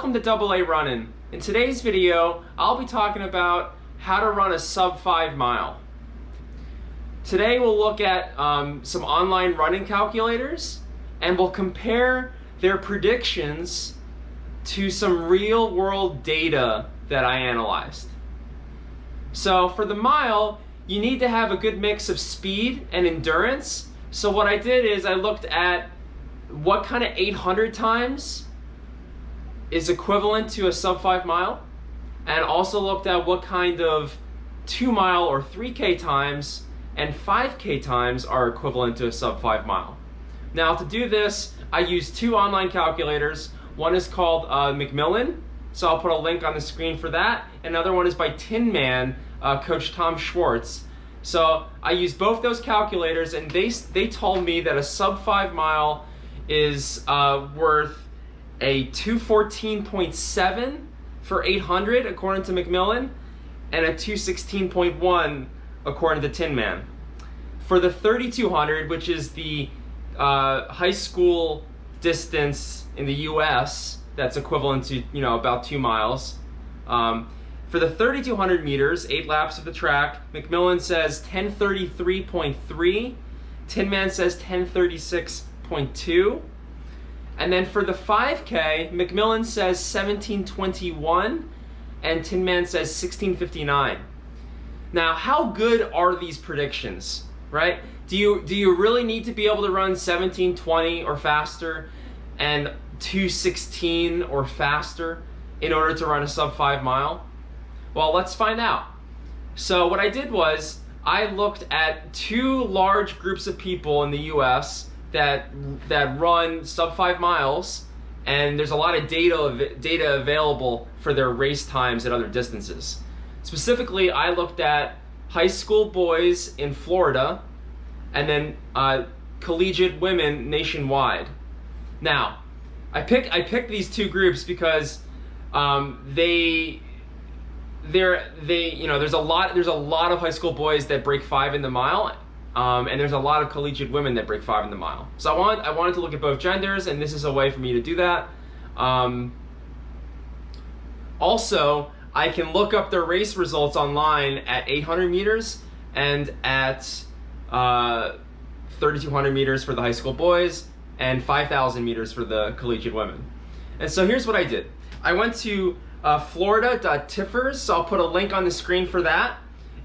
Welcome to AA Running. In today's video, I'll be talking about how to run a sub 5 mile. Today we'll look at some online running calculators and we'll compare their predictions to some real world data that I analyzed. So for the mile, you need to have a good mix of speed and endurance. So what I did is I looked at what kind of 800 times is equivalent to a sub 5 mile, and also looked at what kind of 2 mile or 3K times and 5K times are equivalent to a sub 5 mile. Now to do this, I used two online calculators. One is called Mcmillan, so I'll put a link on the screen for that. Another one is by Tinman, Coach Tom Schwartz. So I used both those calculators, and they told me that a sub 5 mile is worth a 214.7 for 800 according to Mcmillan, and a 216.1 according to Tinman. For the 3200, which is the high school distance in the US, that's equivalent to about 2 miles. For the 3200 meters, 8 laps of the track, Mcmillan says 1033.3, Tinman says 1036.2. And then for the 5K, Mcmillan says 1721 and Tinman says 1659. Now, how good are these predictions, right? Do you really need to be able to run 1720 or faster and 216 or faster in order to run a sub 5 mile? Well, let's find out. So what I did was I looked at two large groups of people in the US that run sub 5 miles, and there's a lot of data available for their race times at other distances. Specifically, I looked at high school boys in Florida and then collegiate women nationwide. Now, I picked these two groups because there's a lot of high school boys that break 5 in the mile. And there's a lot of collegiate women that break 5 in the mile. So I wanted to look at both genders, and this is a way for me to do that. Also, I can look up their race results online at 800 meters and at 3200 meters for the high school boys and 5000 meters for the collegiate women. And so here's what I did. I went to florida.tiffers, so I'll put a link on the screen for that.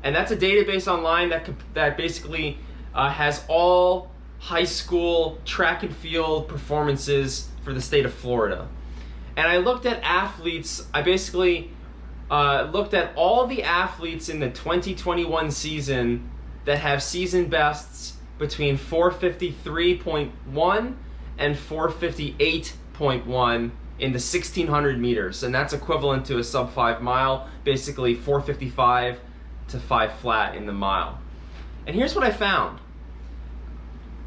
And that's a database online that basically has all high school track and field performances for the state of Florida. And I looked at athletes. I basically looked at all the athletes in the 2021 season that have season bests between 453.1 and 458.1 in the 1600 meters. And that's equivalent to a sub 5 mile, basically 455 to 5 flat in the mile. And here's what I found.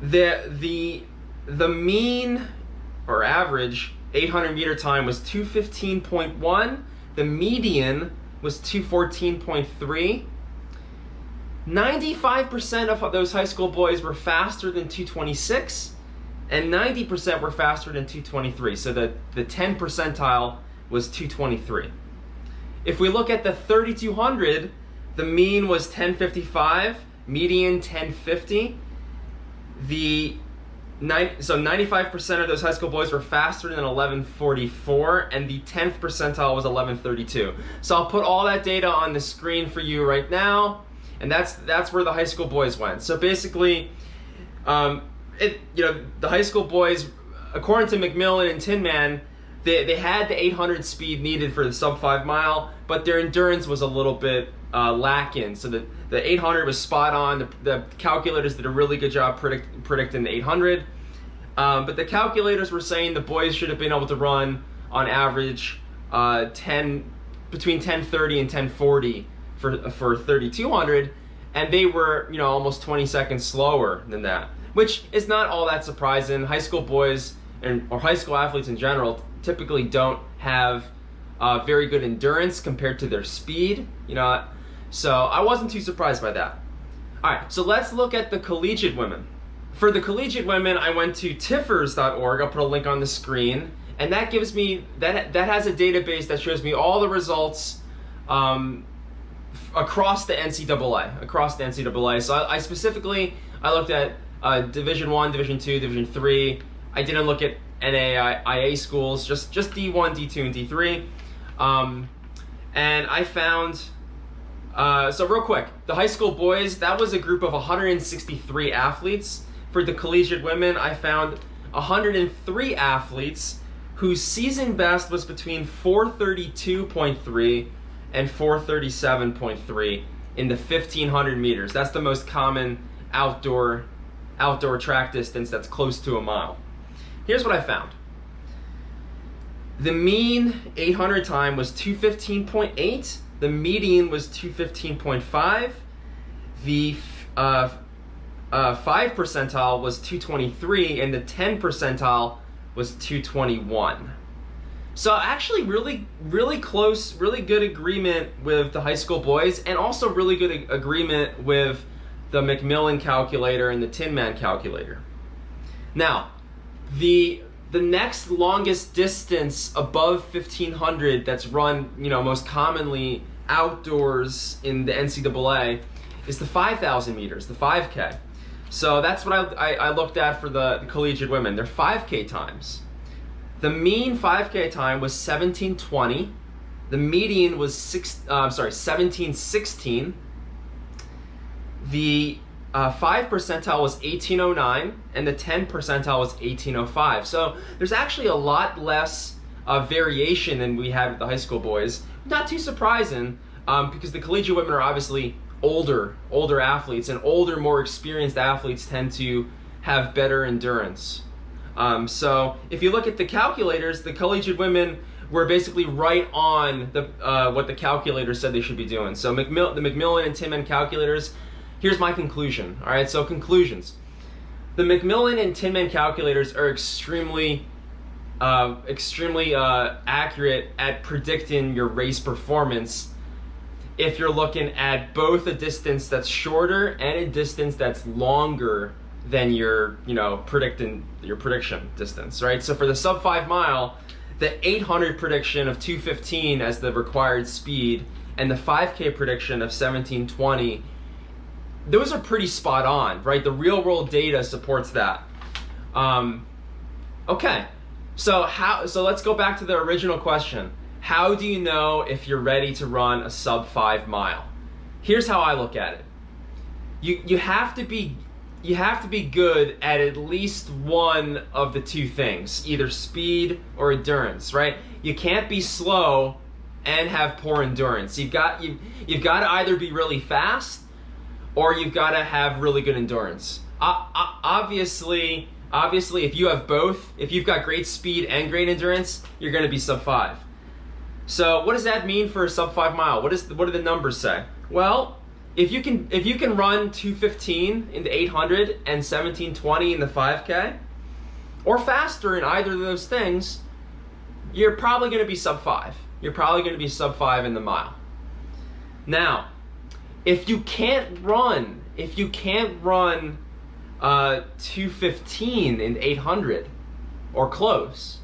The mean or average 800 meter time was 215.1. The median was 214.3. 95% of those high school boys were faster than 226, and 90% were faster than 223. So the 10 percentile was 223. If we look at the 3200, the mean was 1055, median 1050. So 95% of those high school boys were faster than 1144, and the 10th percentile was 1132. So I'll put all that data on the screen for you right now, and that's where the high school boys went. So basically, the high school boys, according to Mcmillan and Tinman, they had the 800 speed needed for the sub 5 mile, but their endurance was a little bit lacking. So the 800 was spot on. The calculators did a really good job predicting the 800. But the calculators were saying the boys should have been able to run on average between 1030 and 1040 for 3200, and they were almost 20 seconds slower than that, which is not all that surprising. High school boys or high school athletes in general typically don't have very good endurance compared to their speed, so I wasn't too surprised by that. All right, so let's look at the collegiate women. For the collegiate women, I went to tiffers.org. I'll put a link on the screen, and that gives me, that has a database that shows me all the results across the NCAA. So I specifically, I looked at Division 1, Division 2, Division 3. I didn't look at NAIA schools, just D1, D2, and D3. And I found, so real quick, the high school boys, that was a group of 163 athletes. For the collegiate women, I found 103 athletes whose season best was between 432.3 and 437.3 in the 1500 meters. That's the most common outdoor track distance that's close to a mile. Here's what I found. The mean 800 time was 2:15.8. The median was 2:15.5. The 5 percentile was 2:23, and the 10 percentile was 2:21. So actually really close, really good agreement with the high school boys, and also really good agreement with the Mcmillan calculator and the Tinman calculator. Now, the next longest distance above 1500 that's run, most commonly outdoors in the NCAA is the 5,000 meters, the 5K. So that's what I looked at for the collegiate women, their 5K times. The mean 5K time was 17:20. The median was 17:16. The 5 percentile was 18:09, and the 10 percentile was 18:05. So there's actually a lot less variation than we had with the high school boys. Not too surprising, because the collegiate women are obviously older athletes, and older, more experienced athletes tend to have better endurance. So if you look at the calculators, the collegiate women were basically right on what the calculator said they should be doing. So the Mcmillan and Tinman calculators, here's my conclusion. All right, so conclusions. The Mcmillan and Tinman calculators are extremely accurate at predicting your race performance if you're looking at both a distance that's shorter and a distance that's longer than your prediction distance, right? So for the sub 5 mile, the 800 prediction of 2:15 as the required speed and the 5K prediction of 17:20, those are pretty spot on, right? The real world data supports that. Okay, so let's go back to the original question. How do you know if you're ready to run a sub 5 mile? Here's how I look at it. You have to be good at least one of the two things, either speed or endurance, right? You can't be slow and have poor endurance. You've got to either be really fast or you've got to have really good endurance. Obviously, if you have both, if you've got great speed and great endurance, you're going to be sub 5. So what does that mean for a sub 5 mile? What do the numbers say? Well, if you can run 2:15 in the 800 and 17:20 in the 5K, or faster in either of those things, you're probably going to be sub 5. You're probably going to be sub 5 in the mile. Now, if you can't run 2:15 in the 800 or close,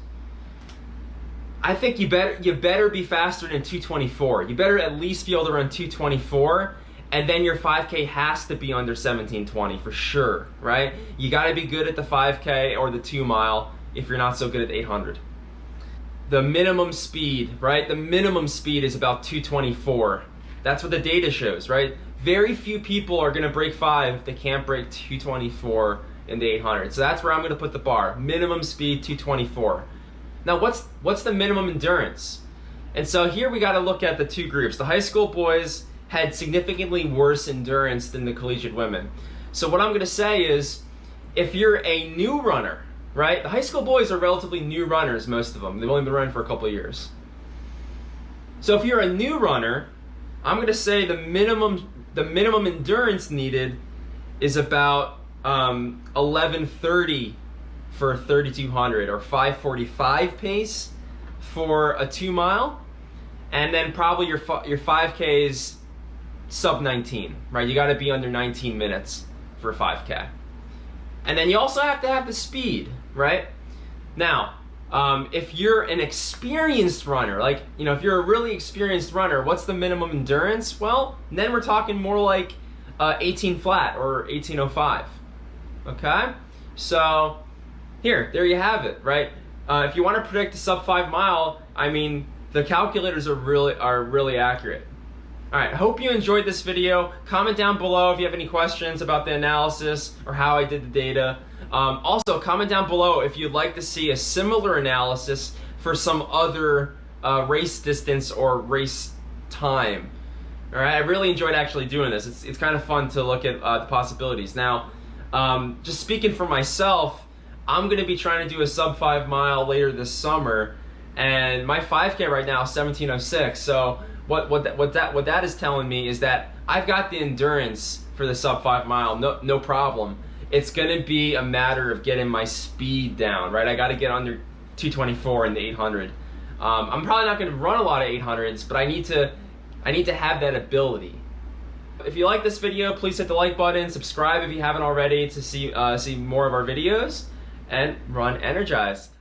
I think you better be faster than 2:24. You better at least be able to run 2:24. And then your 5K has to be under 17:20 for sure, right? You got to be good at the 5K or the 2 mile if you're not so good at the 800. The minimum speed, right? The minimum speed is about 2:24. That's what the data shows, right? Very few people are going to break 5 if they can't break 2:24 in the 800. So that's where I'm going to put the bar. Minimum speed 2:24. Now what's the minimum endurance? And so here we got to look at the two groups. The high school boys had significantly worse endurance than the collegiate women. So what I'm going to say is, if you're a new runner, right? The high school boys are relatively new runners, most of them. They've only been running for a couple of years. So if you're a new runner, I'm going to say the minimum endurance needed is about 11:30 for 3,200, or 5:45 pace for a 2 mile, and then probably your 5K is sub 19, right? You got to be under 19 minutes for a 5K. And then you also have to have the speed, right? Now, If you're an experienced runner, like, you know, if you're a really experienced runner, what's the minimum endurance? Well, then we're talking more like 18 flat or 1805. Okay? So there you have it, right? If you want to predict a sub 5 mile, I mean, the calculators are really accurate. All right, hope you enjoyed this video. Comment down below if you have any questions about the analysis or how I did the data. Also, comment down below if you'd like to see a similar analysis for some other race distance or race time. All right, I really enjoyed actually doing this. It's kind of fun to look at the possibilities. Now, just speaking for myself, I'm going to be trying to do a sub 5 mile later this summer, and my 5K right now is 17:06. So what that is telling me is that I've got the endurance for the sub 5 mile, no problem. It's going to be a matter of getting my speed down, right? I got to get under 224 in the 800. I'm probably not going to run a lot of 800s, but I need to have that ability. If you like this video, please hit the like button, subscribe if you haven't already to see more of our videos, and run energized.